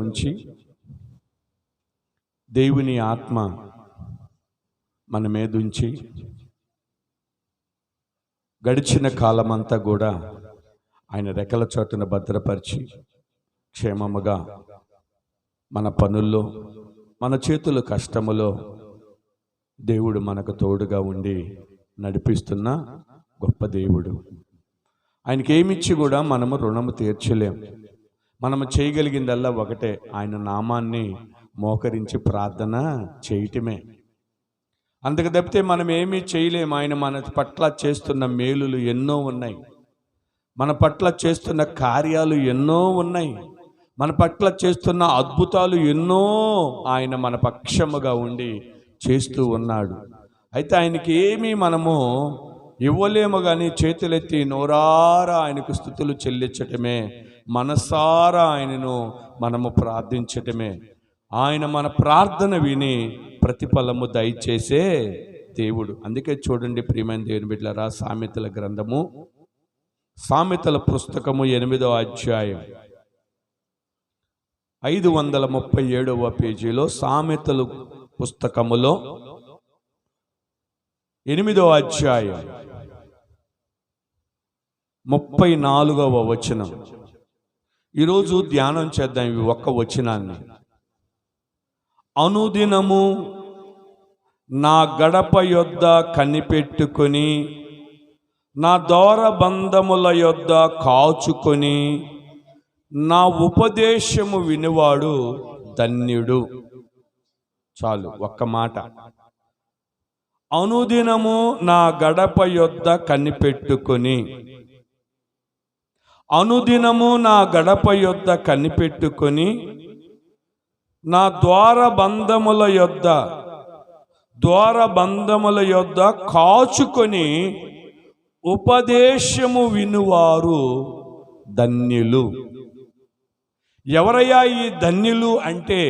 ఉంచి దేవుని ఆత్మ మన మీద ఉంచి గడిచిన కాలమంతా కూడా ఆయన రెక్కల చోటున భద్రపరిచి క్షేమముగా మన పనుల్లో మన చేతుల కష్టములో దేవుడు మనకు తోడుగా ఉండి నడిపిస్తున్న గొప్ప దేవుడు. ఆయనకి ఏమిచ్చి కూడా మనము రుణము తీర్చలేం. మనము చేయగలిగిందల్లా ఒకటే, ఆయన నామాన్ని మోకరించి ప్రార్థన చేయటమే. అందుకు తప్పితే మనం ఏమీ చేయలేము. ఆయన మన పట్ల చేస్తున్న మేలులు ఎన్నో ఉన్నాయి, మన పట్ల చేస్తున్న కార్యాలు ఎన్నో ఉన్నాయి, మన పట్ల చేస్తున్న అద్భుతాలు ఎన్నో ఆయన మన పక్షముగా ఉండి చేస్తూ ఉన్నాడు. అయితే ఆయనకి ఏమీ మనము ఇవ్వలేము, కానీ చేతులెత్తి నోరారా ఆయనకు స్తుతులు చెల్లించటమే, మనసారా ఆయనను మనము ప్రార్థించటమే. ఆయన మన ప్రార్థన విని ప్రతిఫలము దయచేసే దేవుడు. అందుకే చూడండి ప్రియమైన దేవుని బిడ్డలారా, సామెతల గ్రంథము, సామెతల పుస్తకము 8వ అధ్యాయం 537వ పేజీలో, సామెతలు పుస్తకములో 8వ అధ్యాయం 34వ వచనం. ఈరోజు ధ్యానం చేద్దాం ఈ ఒక్క వచనాన్ని. అనుదినము నా గడప యొద్ద కనిపెట్టుకొని, నా ద్వారబంధముల యొద్ద కాచుకొని, నా ఉపదేశము వినివాడు ధన్యుడు. చాలు, ఒక్క మాట. అనుదినము నా గడప యొద్ద కనిపెట్టుకొని, అనుదినము నా గడప యొద్ద కనిపెట్టుకొని, నా ద్వారబంధముల యొద్ద కాచుకొని ఉపదేశము వినువారు ధన్యులు. ఎవరయ్యా ఈ ధన్యులు అంటే,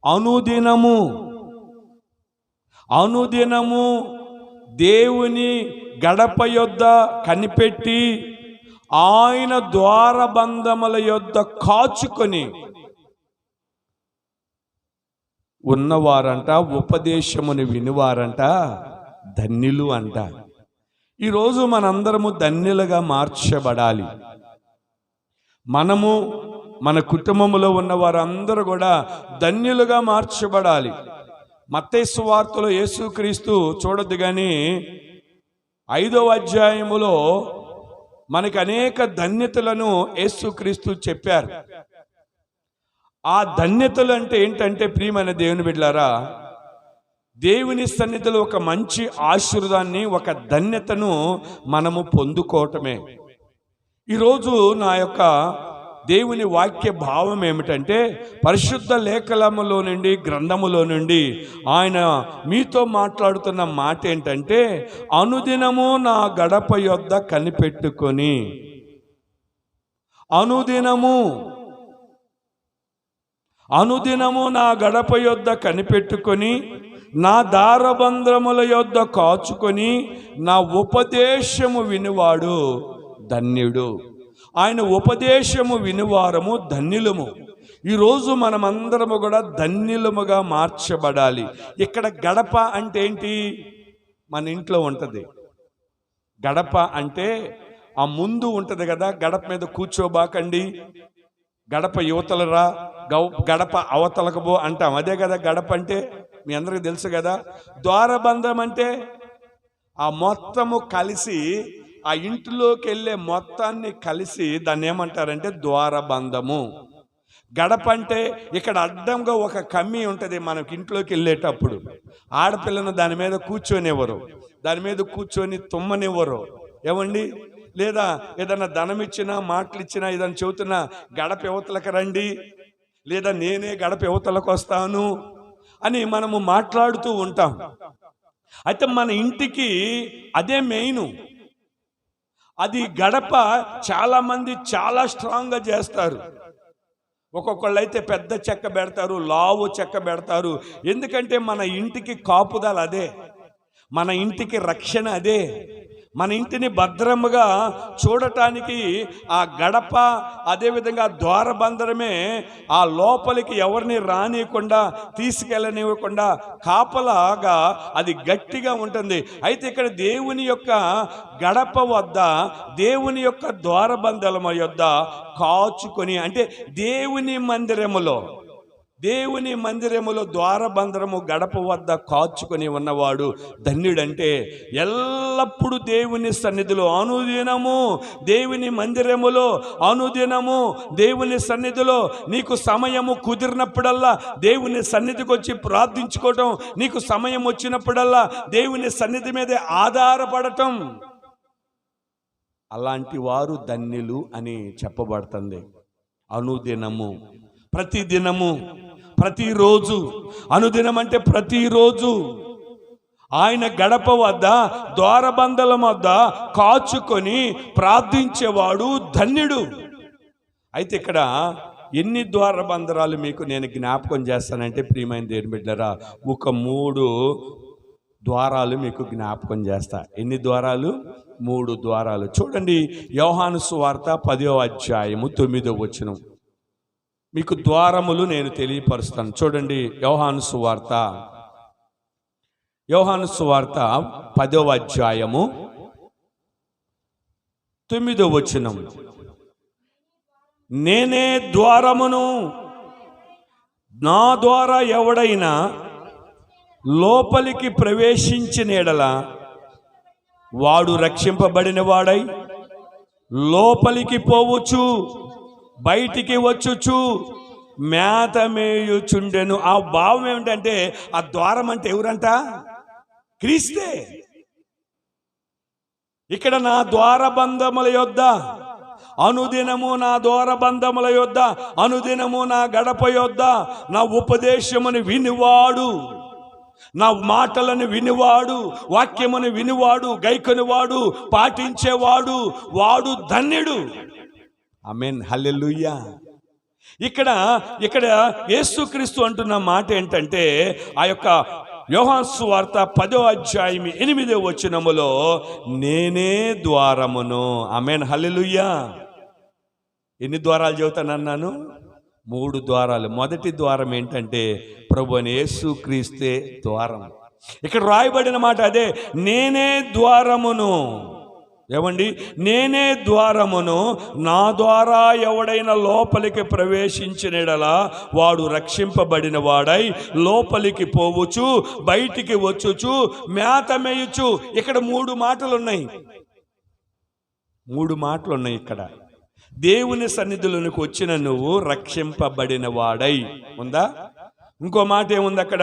అనుదినము దేవుని గడప యొద్ద కనిపెట్టి, ఆయన ద్వారబంధముల యొద్ద కాచుకొని ఉన్నవారంట, ఉపదేశముని వినువారంట ధన్యులు అంట. ఈరోజు మనందరము ధన్యులుగా మార్చబడాలి. మనము, మన కుటుంబంలో ఉన్న వారందరూ కూడా ధన్యులుగా మార్చబడాలి. మత్తయి సువార్తలో యేసుక్రీస్తు చూడొద్దు కానీ 5వ అధ్యాయములో మనకి అనేక ధన్యతలను యేసుక్రీస్తు చెప్పారు. ఆ ధన్యతలు అంటే ఏంటంటే, ప్రియమైన దేవుని బిడ్డలారా, దేవుని సన్నిధిలో ఒక మంచి ఆశీర్వాదాన్ని, ఒక ధన్యతను మనము పొందుకోవటమే. ఈరోజు నా యొక్క దేవుని వాక్య భావం ఏమిటంటే, పరిశుద్ధ లేఖనములో నుండి, గ్రంథములో నుండి ఆయన మీతో మాట్లాడుతున్న మాట ఏంటంటే, అనుదినము నా గడప యొద్ద కనిపెట్టుకొని, అనుదినము నా గడప యొద్ద కనిపెట్టుకొని, నా ద్వారబంధముల యొద్ద కాచుకొని, నా ఉపదేశము వినువాడు ధన్యుడు. ఆయన ఉపదేశము వినువారము ధన్యులము. ఈరోజు మనమందరము కూడా ధన్యులముగా మార్చబడాలి. ఇక్కడ గడప అంటే ఏంటి? మన ఇంట్లో ఉంటుంది. గడప అంటే ఆ ముందు ఉంటుంది కదా, గడప మీద కూర్చోబాకండి, గడప యువతలరా, గడప అవతలకు పో అంటాం. అదే కదా గడప అంటే, మీ అందరికీ తెలుసు కదా. ద్వారబంధం అంటే ఆ మొత్తము కలిసి, ఆ ఇంటిలోకి వెళ్ళే మొత్తాన్ని కలిసి దాన్ని ఏమంటారంటే ద్వారబంధము. గడప అంటే ఇక్కడ అడ్డంగా ఒక కమ్మి ఉంటుంది మనకి ఇంట్లోకి వెళ్ళేటప్పుడు. ఆడపిల్లను దాని మీద కూర్చొనివ్వరు, దాని మీద కూర్చొని తుమ్మనివ్వరు. ఏమండి? లేదా ఏదన్నా ధనం ఇచ్చినా, మాటలు ఇచ్చినా, ఏదైనా చెబుతున్నా, గడప యువతలకు రండి, లేదా నేనే గడప యువతలకు వస్తాను అని మనము మాట్లాడుతూ ఉంటాం. అయితే మన ఇంటికి అదే మెయిన్. అది గడప చాలామంది చాలా స్ట్రాంగ్గా చేస్తారు. ఒక్కొక్కళ్ళు అయితే పెద్ద చెక్క పెడతారు, లావు చెక్క పెడతారు. ఎందుకంటే మన ఇంటికి కాపుదల అదే, మన ఇంటికి రక్షణ అదే, మన ఇంటిని భద్రముగా చూడటానికి ఆ గడప, అదేవిధంగా ద్వారబంధరమే ఆ లోపలికి ఎవరిని రానియకుండా, తీసుకెళ్ళనివ్వకుండా కాపలాగా అది గట్టిగా ఉంటుంది. అయితే ఇక్కడ దేవుని యొక్క గడప వద్ద, దేవుని యొక్క ద్వారబంధరము యొద్ద కాచుకొని, అంటే దేవుని మందిరములో ద్వారబంధరము గడప వద్ద కాచుకొని ఉన్నవాడు ధన్యుడంటే, ఎల్లప్పుడూ దేవుని సన్నిధిలో అనుదినము, దేవుని మందిరములో అనుదినము, దేవుని సన్నిధిలో నీకు సమయము కుదిరినప్పుడల్లా దేవుని సన్నిధికి వచ్చి ప్రార్థించుకోవటం, నీకు సమయం వచ్చినప్పుడల్లా దేవుని సన్నిధి మీదే ఆధారపడటం, అలాంటి వారు ధన్యులు అని చెప్పబడుతుంది. అనుదినము, ప్రతిదినము, ప్రతిరోజు. అనుదినం అంటే ప్రతిరోజు ఆయన గడప వద్ద, ద్వారబంధలం వద్ద కాచుకొని ప్రార్థించేవాడు ధన్యుడు. అయితే ఇక్కడ ఎన్ని ద్వారబంధరాలు మీకు నేను జ్ఞాపకం చేస్తానంటే, ప్రియమైన దేవుని బిడ్డలారా, ఒక 3 ద్వారాలు మీకు జ్ఞాపకం చేస్తా. ఎన్ని ద్వారాలు? 3 ద్వారాలు. చూడండి, యోహాను సువార్త 10వ అధ్యాయము 9వ వచనం. మీకు ద్వారములు నేను తెలియపరుస్తాను. చూడండి, యోహాను సువార్త 10వ అధ్యాయము 9వ వచనం. నేనే ద్వారమును, నా ద్వారా ఎవడైనా లోపలికి ప్రవేశించిన యెడల వాడు రక్షింపబడిన వాడై లోపలికి పోవచ్చు, బయటికి వచ్చుచు మేత మేయుచుండెను. ఆ భావం ఏమిటంటే, ఆ ద్వారం అంటే ఎవరంట? క్రీస్తే. ఇక్కడ నా ద్వారబంధముల యొద్ద అనుదినము, నా ద్వారబంధముల యొద్ద అనుదినము, నా గడప యొద్ద నా ఉపదేశమును వినివాడు, నా మాటలను వినివాడు, వాక్యమును వినివాడు, గైకొనివాడు, పాటించేవాడు, వాడు ధన్యుడు. ఆమేన్, హల్లెలూయా. ఇక్కడ యేసుక్రీస్తు అంటున్న మాట ఏంటంటే, ఆ యొక్క యోహాను సువార్త 10వ అధ్యాయం 8వ వచనములో, నేనే ద్వారమును. ఆమేన్, హల్లెలూయా. ఎన్ని ద్వారాలు చెబుతానన్నాను? 3 ద్వారాలు. మొదటి ద్వారం ఏంటంటే, ప్రభువైన యేసుక్రీస్తే ద్వారం. ఇక్కడ రాయబడిన మాట అదే, నేనే ద్వారమును. ఏమండి? నేనే ద్వారమును, నా ద్వారా ఎవడైనా లోపలికి ప్రవేశించిన యెడల వాడు రక్షింపబడిన వాడై లోపలికి పోవచ్చు, బయటికి వచ్చుచు మేత మేయుచు. ఇక్కడ 3 మాటలు ఉన్నాయి. 3 మాటలు ఉన్నాయి ఇక్కడ. దేవుని సన్నిధిలోనికి వచ్చిన నువ్వు రక్షింపబడిన వాడై ఉందా? ఇంకో మాట ఏముంది అక్కడ?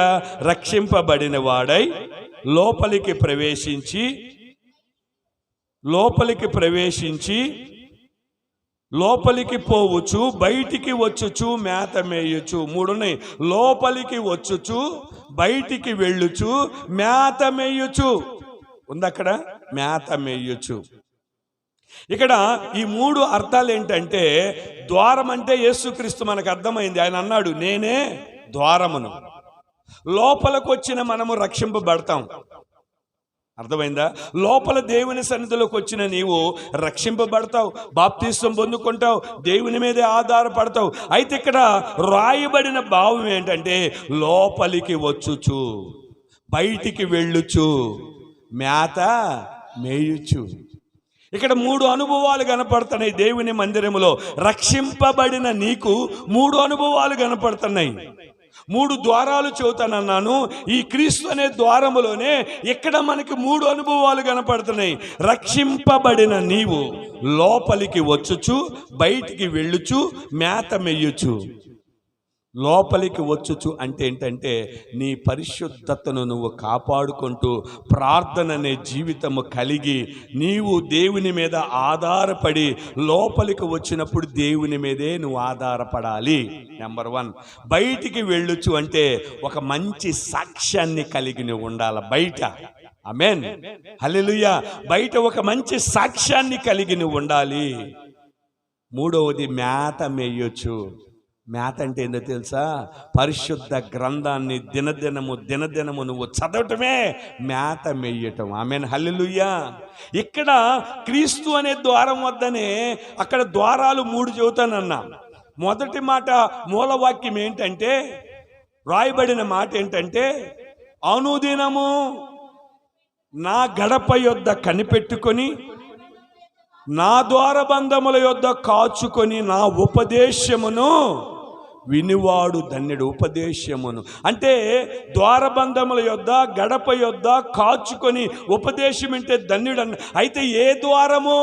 రక్షింపబడిన వాడై లోపలికి ప్రవేశించి లోపలికి పోవచ్చు, బయటికి వచ్చుచు మేత మేయుచు. 3 ఉన్నాయి. లోపలికి వచ్చుచు, బయటికి వెళ్ళుచు, మేత మేయుచు ఉంది అక్కడ. మేత మేయుచు. ఇక్కడ ఈ 3 అర్థాలు ఏంటంటే, ద్వారం అంటే యేసుక్రీస్తు మనకు అర్థమైంది. ఆయన అన్నాడు, నేనే ద్వారమును. లోపలికి వచ్చిన మనము రక్షింపబడతాం. అర్థమైందా? లోపల దేవుని సన్నిధిలోకి వచ్చిన నీవు రక్షింపబడతావు, బాప్తిస్వం పొందుకుంటావు, దేవుని మీదే ఆధారపడతావు. అయితే ఇక్కడ రాయబడిన భావం ఏంటంటే, లోపలికి వచ్చుచు, బయటికి వెళ్ళుచు, మేత మేయుచు. ఇక్కడ 3 అనుభవాలు కనపడుతున్నాయి దేవుని మందిరములో. రక్షింపబడిన నీకు 3 అనుభవాలు కనపడుతున్నాయి. 3 ద్వారాలు చెబుతానన్నాను. ఈ క్రీస్తు అనే ద్వారములోనే ఇక్కడ మనకి 3 అనుభవాలు కనపడుతున్నాయి. రక్షింపబడిన నీవు లోపలికి వచ్చుచు, బయటికి వెళ్ళుచు, మేత మెయ్యుచు. లోపలికి వచ్చుచు అంటే ఏంటంటే, నీ పరిశుద్ధతను నువ్వు కాపాడుకుంటూ ప్రార్థన అనే జీవితము కలిగి నీవు దేవుని మీద ఆధారపడి లోపలికి వచ్చినప్పుడు దేవుని మీదే నువ్వు ఆధారపడాలి. నెంబర్ 1. బయటికి వెళ్ళుచు అంటే ఒక మంచి సాక్ష్యాన్ని కలిగి నువ్వు ఉండాలి బయట. ఆమేన్, హల్లెలూయా. బయట ఒక మంచి సాక్ష్యాన్ని కలిగి నువ్వు ఉండాలి. 3వది మేత మేయొచ్చు. మేత అంటే ఏందో తెలుసా? పరిశుద్ధ గ్రంథాన్ని దినదినము నువ్వు చదవటమే మేత మెయ్యటం. ఆమెన్, హల్లెలూయా. ఇక్కడ క్రీస్తు అనే ద్వారం వద్దనే అక్కడ ద్వారాలు 3 చెబుతానన్నా. మొదటి మాట మూలవాక్యం ఏంటంటే, రాయబడిన మాట ఏంటంటే, అనుదినము నా గడప యొద్ద కనిపెట్టుకొని నా ద్వారబంధముల యొద్ద కాచుకొని నా ఉపదేశమును వినివాడు ధన్యుడు. ఉపదేశమును అంటే ద్వారబంధముల యొద్ద గడప యొద్ద కాచుకొని ఉపదేశం అంటే ధన్యుడు అన్న. అయితే ఏ ద్వారము?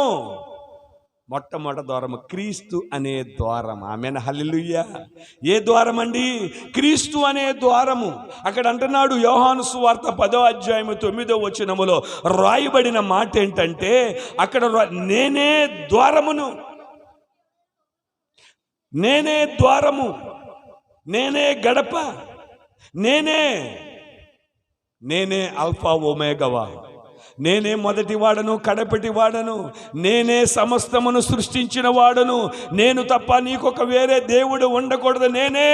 మొట్టమొదటి ద్వారము క్రీస్తు అనే ద్వారం. ఆమెన్, హల్లెలూయా. ఏ ద్వారం అండి? క్రీస్తు అనే ద్వారము. అక్కడ అంటున్నాడు యోహాను సువార్త 10వ అధ్యాయము 9వ వచనములో రాయబడిన మాట ఏంటంటే, అక్కడ నేనే ద్వారమును, నేనే ద్వారము, నేనే గడప, నేనే అల్ఫా ఒమేగవా, నేనే మొదటి వాడను కడపటి వాడను, నేనే సమస్తమును సృష్టించిన వాడను, నేను తప్ప నీకొక వేరే దేవుడు ఉండకూడదు, నేనే.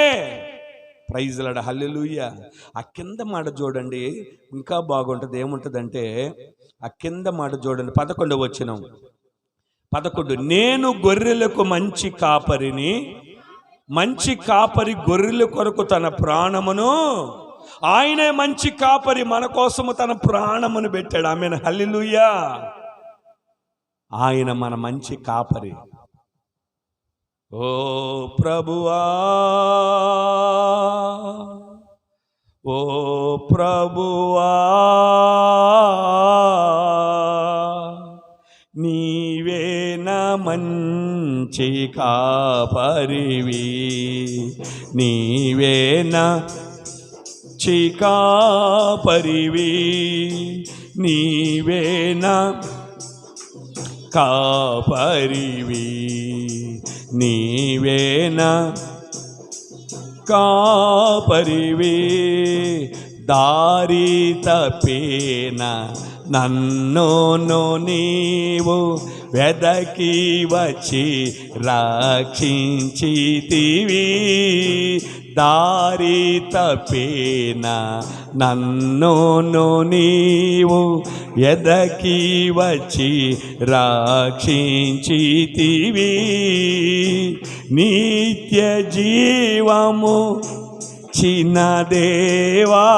ప్రైజ్ లార్డ్, హల్లెలూయా. ఆ కింద మాట చూడండి, ఇంకా బాగుంటుంది. ఏముంటుందంటే ఆ కింద మాట చూడండి, 11వ వచనం. 11, నేను గొర్రెలకు మంచి కాపరిని, మంచి కాపరి గొర్రెల కొరకు తన ప్రాణమును, ఆయనే మంచి కాపరి మన కోసము తన ప్రాణమును పెట్టాడు. ఆమెన్, హల్లెలూయా. ఆయన మన మంచి కాపరి. ఓ ప్రభువా, ఓ ప్రభువా, నీవేనా మంచి కాపరివి, నీవేనా కాపరివి, నీవేనా కాపరివి, నీవేనా కాపరివి. దారి తప్పిన నన్ను నీవు వెదకి వచ్చి రక్షించితివి. దారి తప్పిన నన్ను నీవు వెదకి వచ్చి రక్షించితివి. నిత్య జీవము చిన్న దేవా,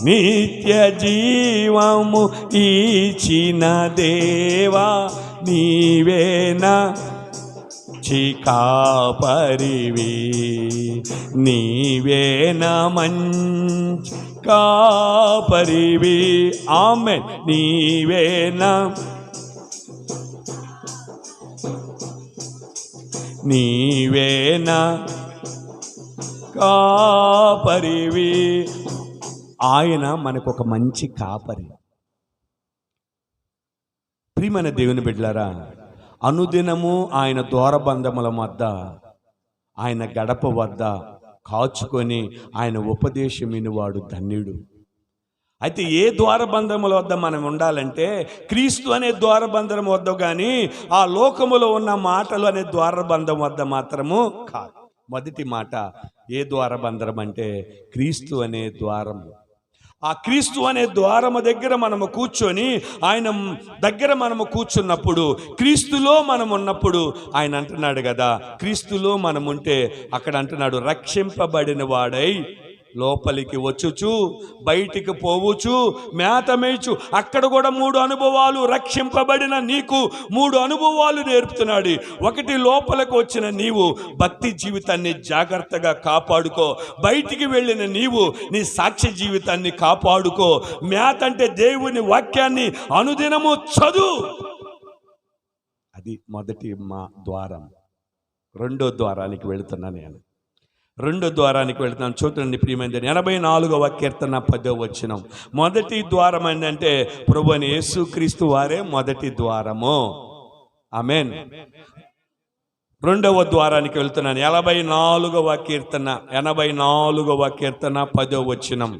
నిత్య జీవము ఇచ్చిన దేవా, నీవేనా కాపరివి, నీవేనా మంచి కాపరివి. ఆమేన్. నీవేనా, నీవేనా కాపరివి. ఆయన మనకు ఒక మంచి కాపరి. ప్రియమైన దేవుని బిడ్డలారా, అనుదినము ఆయన ద్వారబంధముల వద్ద, ఆయన గడప వద్ద కాచుకొని ఆయన ఉపదేశం వినివాడు ధన్యుడు. అయితే ఏ ద్వారబంధముల వద్ద మనం ఉండాలంటే క్రీస్తు అనే ద్వారబంధం వద్ద, కానీ ఆ లోకములో ఉన్న మాటలు అనే ద్వారబంధం వద్ద మాత్రము కాదు. మొదటి మాట ఏ ద్వారబంధం అంటే క్రీస్తు అనే ద్వారము. ఆ క్రీస్తు అనే ద్వారము దగ్గర మనము కూర్చొని ఆయన దగ్గర మనము కూర్చున్నప్పుడు, క్రీస్తులో మనం ఉన్నప్పుడు ఆయన అంటున్నాడు కదా, క్రీస్తులో మనం ఉంటే అక్కడ అంటున్నాడు రక్షింపబడిన వాడై లోపలికి వచ్చుచు బయటికి పోవచ్చు మేత మేయచ్చు. అక్కడ కూడా 3 అనుభవాలు, రక్షింపబడిన నీకు 3 అనుభవాలు నేర్పుతున్నాడు. ఒకటి, లోపలికి వచ్చిన నీవు భక్తి జీవితాన్ని జాగ్రత్తగా కాపాడుకో. బయటికి వెళ్ళిన నీవు నీ సాక్ష్య జీవితాన్ని కాపాడుకో. మేత అంటే దేవుని వాక్యాన్ని అనుదినము చదువు. అది మొదటి మా ద్వారం. రెండో ద్వారానికి వెళుతున్నా నేను. రెండో ద్వారానికి వెళ్తున్నాను. చూడండి ప్రియమైన 84వ కీర్తన 10వ వచనం. మొదటి ద్వారం ఏంటంటే ప్రభువైన యేసుక్రీస్తు వారే మొదటి ద్వారము. ఆమేన్. రెండవ ద్వారానికి వెళ్తున్నాను. 84వ కీర్తన 10వ వచనం.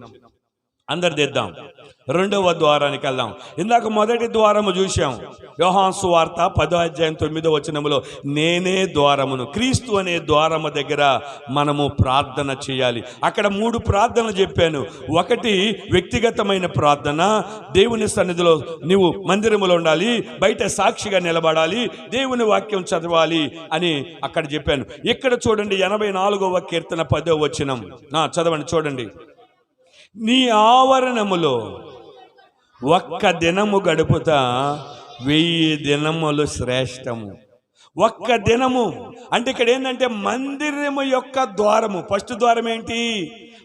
అందరు తెద్దాం. రెండవ ద్వారానికి వెళ్దాం. ఇందాక మొదటి ద్వారము చూసాం. యోహాను సువార్త 10:9 నేనే ద్వారమును. క్రీస్తు అనే ద్వారము దగ్గర మనము ప్రార్థన చేయాలి. అక్కడ 3 ప్రార్థనలు చెప్పాను. ఒకటి వ్యక్తిగతమైన ప్రార్థన, దేవుని సన్నిధిలో నీవు మందిరములో ఉండాలి, బయట సాక్షిగా నిలబడాలి, దేవుని వాక్యం చదవాలి అని అక్కడ చెప్పాను. ఇక్కడ చూడండి 84వ కీర్తన 10వ వచనం చదవండి. చూడండి, నీ ఆవరణములో ఒక్క దినము గడుపుతా 1000 దినములు శ్రేష్టము. ఒక్క దినము అంటే ఇక్కడ ఏంటంటే మందిరము యొక్క ద్వారము. ఫస్ట్ ద్వారం ఏంటి?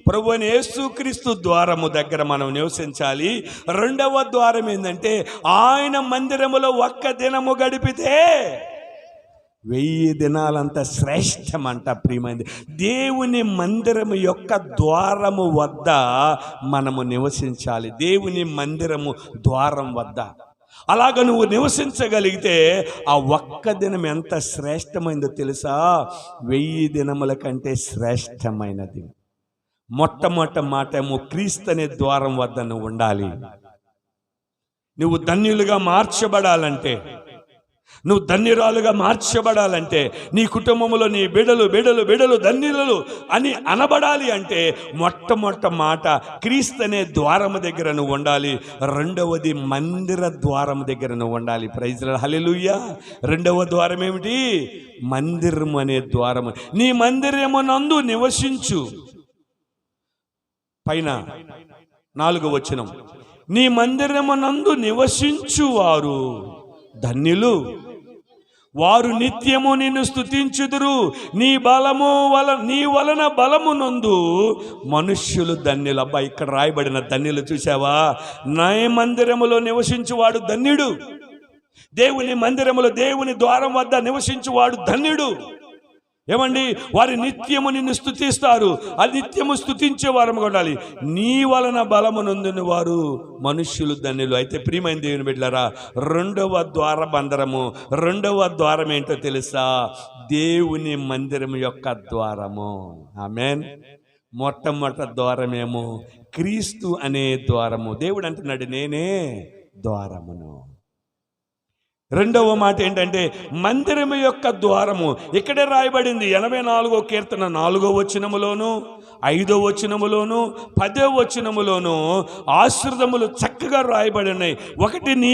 ప్రభువైన యేసుక్రీస్తు ద్వారము దగ్గర మనం నివసించాలి. రెండవ ద్వారం ఏంటంటే ఆయన మందిరములో ఒక్క దినము గడిపితే 1000 దినాలంత శ్రేష్టమంట. ప్రియమైంది, దేవుని మందిరము యొక్క ద్వారము వద్ద మనము నివసించాలి. దేవుని మందిరము ద్వారం వద్ద అలాగ నువ్వు నివసించగలిగితే ఆ ఒక్క దినం ఎంత శ్రేష్టమైందో తెలుసా? 1000 దినముల కంటే శ్రేష్టమైనది. మొట్టమొదటి మాటేమో క్రీస్తు అనే ద్వారం వద్ద నువ్వు ఉండాలి. నువ్వు ధన్యులుగా మార్చబడాలంటే, నువ్వు ధన్యురాలుగా మార్చబడాలంటే, నీ కుటుంబంలో నీ బిడలు బిడలు బిడలు ధన్యులు అని అనబడాలి అంటే మొట్టమొదటి మాట క్రీస్తు అనే ద్వారము దగ్గర నువ్వు ఉండాలి. రెండవది మందిర ద్వారము దగ్గర నువ్వు ఉండాలి. ప్రైజ్ లార్డ్, హల్లెలూయా. రెండవ ద్వారం ఏమిటి? మందిరము అనే ద్వారము. నీ మందిరమునందు నివసించు. పైన 4వ వచనం, నీ మందిరమునందు నివసించువారు ధన్యులు, వారు నిత్యము నిన్ను స్తుతించుదురు. నీ వలన బలము నందు మనుష్యులు ధన్యులు. అబ్బా, ఇక్కడ రాయబడిన ధన్యులు చూసావా? నా మందిరములో నివసించువాడు ధన్యుడు. దేవుని మందిరములో దేవుని ద్వారం వద్ద నివసించువాడు ధన్యుడు. ఏమండి, వారి నిత్యము నిన్ను స్తుతిస్తారు. ఆ నిత్యము స్తుతించే వారము ఉండాలి. నీ వలన బలము నొందిన వారు మనుష్యులు ధన్యులు. అయితే ప్రియమైన దేవుని బిడ్డలారా, రెండవ ద్వార బంధరము. రెండవ ద్వారం ఏంటో తెలుసా? దేవుని మందిరం యొక్క ద్వారము. ఆమేన్. మొట్టమొదటి ద్వారమేమో క్రీస్తు అనే ద్వారము. దేవుడు అంటున్నాడు, నేనే ద్వారమును. రెండవ మాట ఏంటంటే మందిరము యొక్క ద్వారము. ఇక్కడే రాయబడింది 84వ కీర్తన 4వ వచనములోను 5వ వచనములోను 10వ వచనములోను ఆశీర్వాదములు చక్కగా రాయబడి ఉన్నాయి. ఒకటి, నీ